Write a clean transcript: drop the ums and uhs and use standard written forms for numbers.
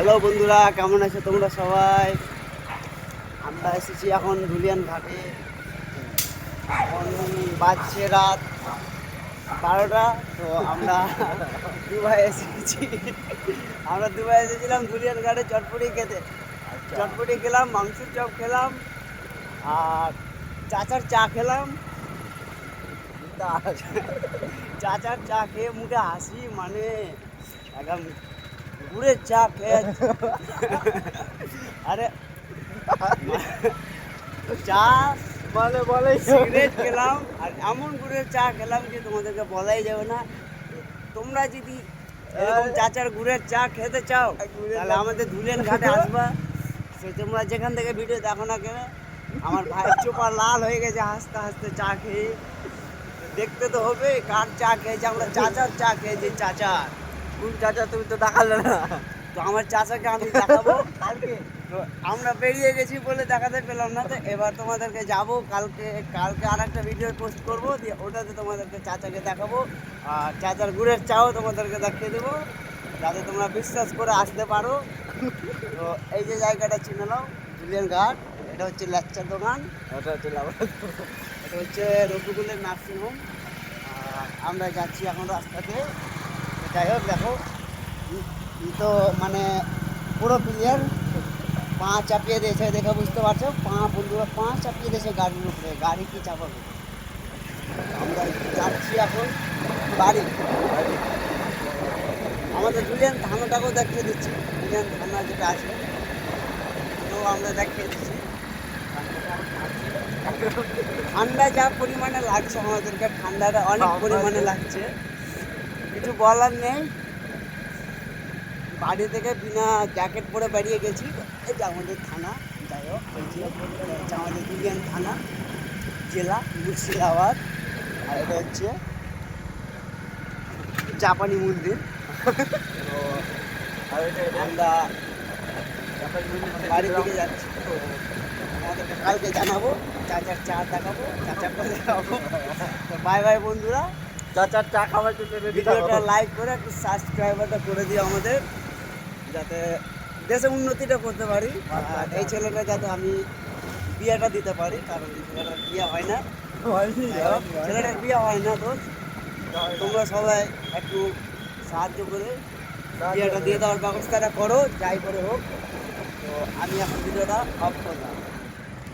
Hello বন্ধুরা, কেমন আছো তোমরা সবাই? আমরা এসেছি এখন ধুলিয়ান ঘাটে। এখন বাজছে রাত 12টা। তো আমরা দুবাই এসেছি। আমরা দুবাই এসেছিলাম ধুলিয়ান ঘাটে চটপটি খেতে। চটপটি খেলাম, মাংসের চপ খেলাম, আর চাচার চা খেলাম। চাচার চা খেয়ে মুখে হাসি, মানে একদম গুড়ের চা খেয়ে। আরে চা মানে বলে সিগারেট খেলাম আর এমন গুড়ের চা খেলাম যে তোমাদেরকে বলাই যাবে না। তোমরা যদি এরকম চাচার গুড়ের চা খেতে চাও তাহলে আমাদের ধুলেন ঘাটে আসবা। সে তোমরা যেখান থেকে ভিডিও দেখো না কেন, আমার ভাইয়ের চোপা লাল হয়ে গেছে হাসতে হাসতে চা খেয়ে। দেখতে তো হবে কার চা খেয়েছে। আমরা চাচার চা খেয়েছি, চাচার। কোন চাচা? তুমি তো দেখালে না। তো আমার চাচাকে আমি দেখাবো কালকে। তো আমরা বেরিয়ে গেছি বলে দেখাতে পেলাম না। তো এবার তোমাদেরকে যাবো কালকে আর একটা ভিডিও পোস্ট করবো, দিয়ে ওটাতে তোমাদেরকে চাচাকে দেখাবো। আর চাচার গুড়ের চাও তোমাদেরকে দেখিয়ে দেবো, যাতে তোমরা বিশ্বাস করে আসতে পারো। তো এই যে জায়গাটা চিনে নাও, ধুলিয়ান ঘাট। এটা হচ্ছে লেকচার দোকান, ওটা হচ্ছে এটা হচ্ছে রফিকুলের নার্সিংহোম। আর আমরা যাচ্ছি এখন রাস্তাতে। যাই হোক, দেখো তো মানে পুরো ক্লিয়ার। পা চাপিয়ে দিয়েছে, দেখে বুঝতে পারছো। বন্ধুরা পা চাপিয়ে দিয়েছে গাড়ির উপরে, গাড়ি কি চাপাবে। আমরা যাচ্ছি এখন বাড়ি। আমাদের ধুলিয়ান থানাটাকেও দেখিয়ে দিচ্ছি, ধুলিয়ান থানা যেটা আছে তো আমরা দেখিয়ে দিচ্ছি। ঠান্ডা যা পরিমাণে লাগছে আমাদেরকে, ঠান্ডাটা অনেক পরিমাণে লাগছে, কিছু বলার নেই। বাড়ি থেকে বিনা জ্যাকেট পরে বেরিয়ে গেছি। এই যে আমাদের থানা, যাই হোক বলছি, হচ্ছে আমাদের ধুলিয়ান থানা, জেলা মুর্শিদাবাদ। আর এটা হচ্ছে জাপানি মন্দির। তো আমরা বাড়ি থেকে যাচ্ছি। তো আমাদেরকে কালকে জানাবো, চাচার চা দেখাবো, চাচারটা দেখাবো। তো বাই বাই বন্ধুরা। চাচার চা খাওয়ার জন্য ভিডিওটা লাইক করে একটু সাবস্ক্রাইবারটা করে দিও আমাদের, যাতে দেশে উন্নতিটা করতে পারি। আর এই ছেলেটা যাতে আমি বিয়েটা দিতে পারি, কারণ ছেলেটার বিয়ে হয় না। ছেলেটার বিয়ে হয় না, তো তোমরা সবাই একটু সাহায্য করে বিয়েটা দিয়ে দেওয়ার ব্যবস্থাটা করো, যাই করে হোক। তো আমি এখন ভিডিওটা অফ করলাম।